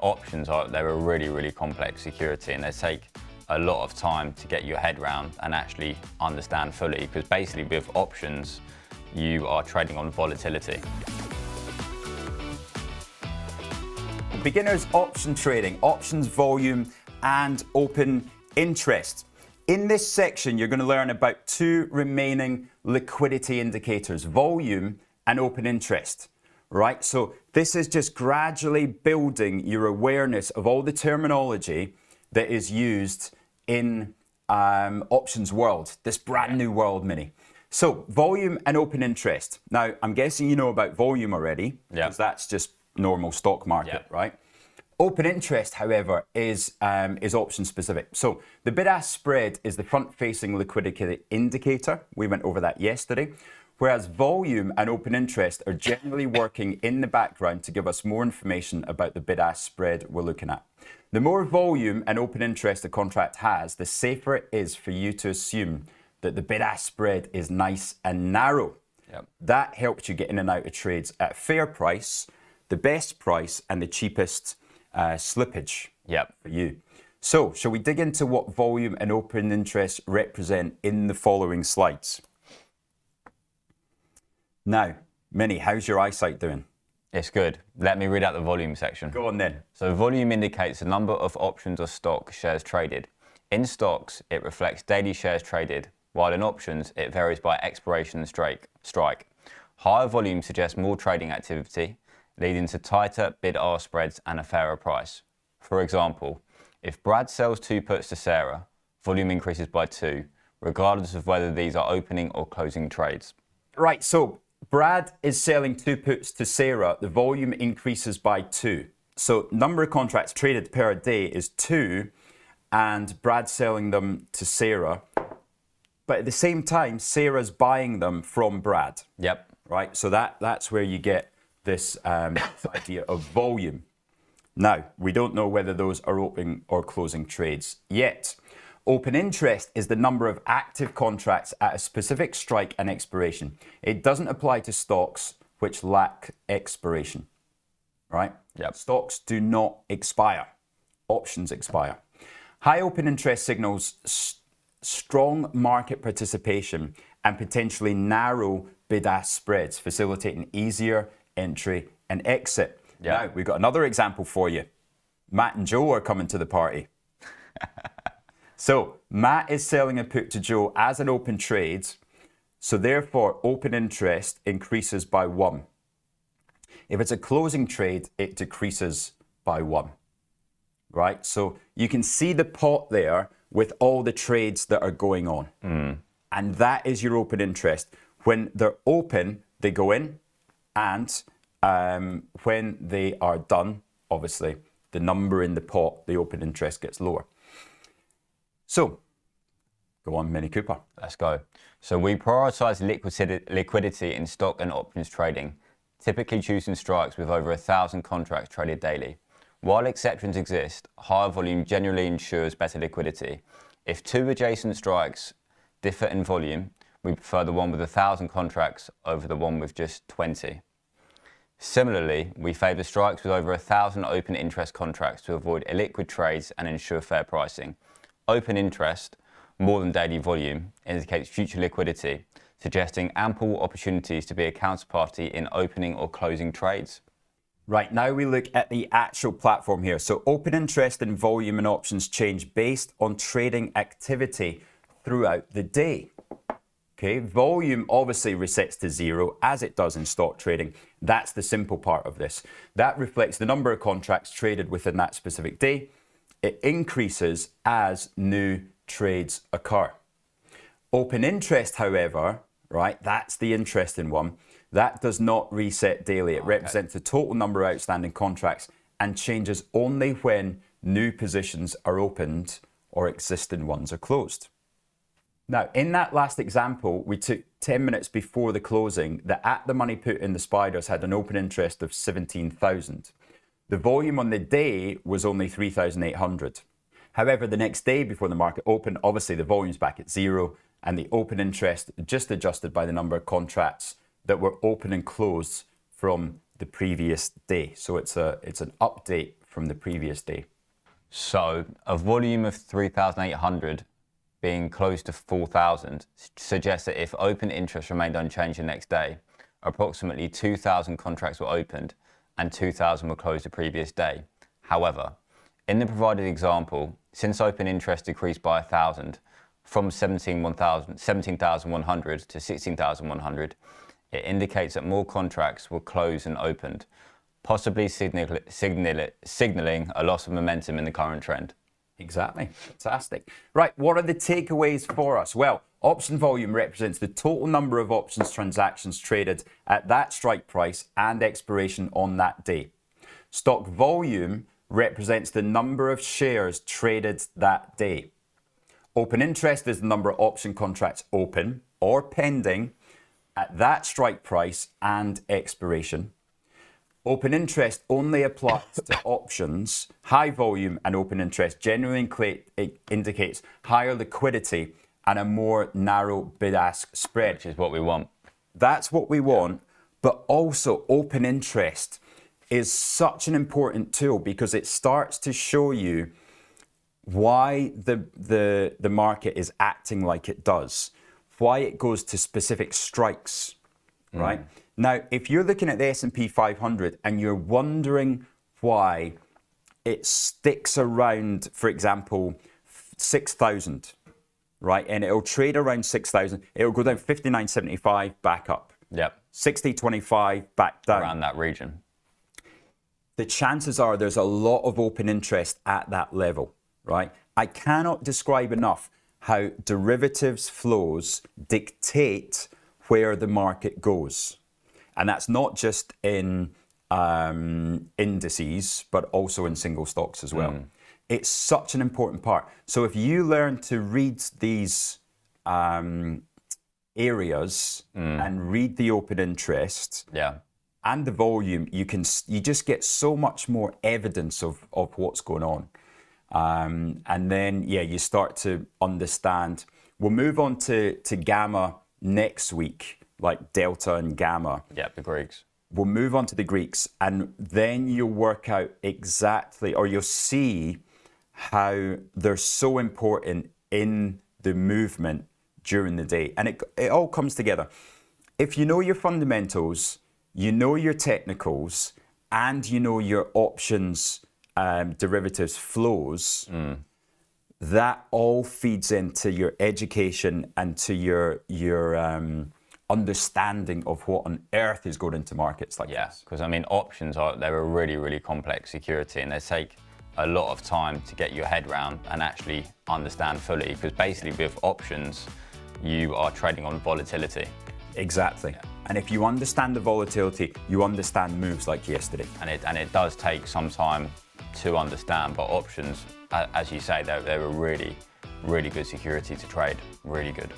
Options they're a really, really complex security, and they take a lot of time to get your head around and actually understand fully, because basically with options, you are trading on volatility. Beginners option trading, options volume and open interest. In this section, you're going to learn about two remaining liquidity indicators, volume and open interest. Right, so this is just gradually building your awareness of all the terminology that is used in options world, this brand new world, Mini. So volume and open interest. Now, I'm guessing you know about volume already, because that's just normal stock market, right? Open interest, however, is option specific. So the bid-ask spread is the front-facing liquidity indicator. We went over that yesterday. Whereas volume and open interest are generally working in the background to give us more information about the bid-ask spread we're looking at. The more volume and open interest a contract has, the safer it is for you to assume that the bid-ask spread is nice and narrow. That helps you get in and out of trades at a fair price, the best price, and the cheapest slippage for you. So, shall we dig into what volume and open interest represent in the following slides? Now, Minnie, how's your eyesight doing? It's good. Let me read out the volume section. Go on then. So volume indicates the number of options or stock shares traded. In stocks, it reflects daily shares traded, while in options, it varies by expiration and strike. Higher volume suggests more trading activity, leading to tighter bid-ask spreads and a fairer price. For example, if Brad sells 2 puts to Sarah, volume increases by 2, regardless of whether these are opening or closing trades. Right, so Brad is selling 2 puts to Sarah, the volume increases by 2. So number of contracts traded per day is 2, and Brad's selling them to Sarah. But at the same time, Sarah's buying them from Brad. Right, so that's where you get this idea of volume. Now, we don't know whether those are opening or closing trades yet. Open interest is the number of active contracts at a specific strike and expiration. It doesn't apply to stocks which lack expiration, right? Stocks do not expire. Options expire. High open interest signals strong market participation and potentially narrow bid-ask spreads, facilitating easier entry and exit. Now, we've got another example for you. Matt and Joe are coming to the party. So Matt is selling a put to Joe as an open trade, so therefore open interest increases by 1. If it's a closing trade, it decreases by 1, right? So you can see the pot there with all the trades that are going on. And that is your open interest. When they're open, they go in, and when they are done, obviously, the number in the pot, the open interest gets lower. So, go on, Mini Cooper. Let's go. So we prioritize liquidity in stock and options trading, typically choosing strikes with over 1,000 contracts traded daily. While exceptions exist, higher volume generally ensures better liquidity. If 2 adjacent strikes differ in volume, we prefer the one with 1,000 contracts over the one with just 20. Similarly, we favour strikes with over 1,000 open interest contracts to avoid illiquid trades and ensure fair pricing. Open interest, more than daily volume, indicates future liquidity, suggesting ample opportunities to be a counterparty in opening or closing trades. Right, now we look at the actual platform here. So open interest and volume and options change based on trading activity throughout the day. Okay, volume obviously resets to 0 as it does in stock trading. That's the simple part of this. That reflects the number of contracts traded within that specific day. It increases as new trades occur. Open interest, however, right, that's the interesting one. That does not reset daily. It represents the total number of outstanding contracts and changes only when new positions are opened or existing ones are closed. Now, in that last example, we took 10 minutes before the closing. The at-the-money put in the Spiders had an open interest of 17,000. The volume on the day was only 3,800. However, the next day before the market opened, obviously the volume's back at 0 and the open interest just adjusted by the number of contracts that were open and closed from the previous day. So it's an update from the previous day. So a volume of 3,800 being close to 4,000 suggests that if open interest remained unchanged the next day, approximately 2,000 contracts were opened and 2,000 were closed the previous day. However, in the provided example, since open interest decreased by 1,000 from 17,100 to 16,100, it indicates that more contracts were closed than opened, possibly signaling a loss of momentum in the current trend. Exactly. Fantastic. Right, what are the takeaways for us? Well, option volume represents the total number of options transactions traded at that strike price and expiration on that day. Stock volume represents the number of shares traded that day. Open interest is the number of option contracts open or pending at that strike price and expiration. Open interest only applies to options. High volume and open interest generally indicates higher liquidity and a more narrow bid-ask spread. Which is what we want. That's what we want, but also open interest is such an important tool because it starts to show you why the market is acting like it does, why it goes to specific strikes, right? Now, if you're looking at the S&P 500 and you're wondering why it sticks around, for example, 6,000, right? And it'll trade around 6,000. It'll go down 59.75, back up. Yep. 60.25, back down. Around that region. The chances are there's a lot of open interest at that level, right? I cannot describe enough how derivatives flows dictate where the market goes. And that's not just in indices, but also in single stocks as well. It's such an important part. So if you learn to read these areas and read the open interest and the volume, you just get so much more evidence of what's going on. And then, you start to understand. We'll move on to gamma next week, like delta and gamma. Yeah, the Greeks. We'll move on to the Greeks, and then you'll work out exactly, or you'll see how they're so important in the movement during the day. And it all comes together. If you know your fundamentals, you know your technicals, and you know your options, derivatives flows, that all feeds into your education and to your understanding of what on earth is going into markets like this. Because I mean, options they're a really, really complex security, and they take a lot of time to get your head around and actually understand fully. Because basically, with options, you are trading on volatility. Exactly. Yeah. And if you understand the volatility, you understand moves like yesterday. And it does take some time to understand, but options, as you say, they're a really, really good security to trade. Really good.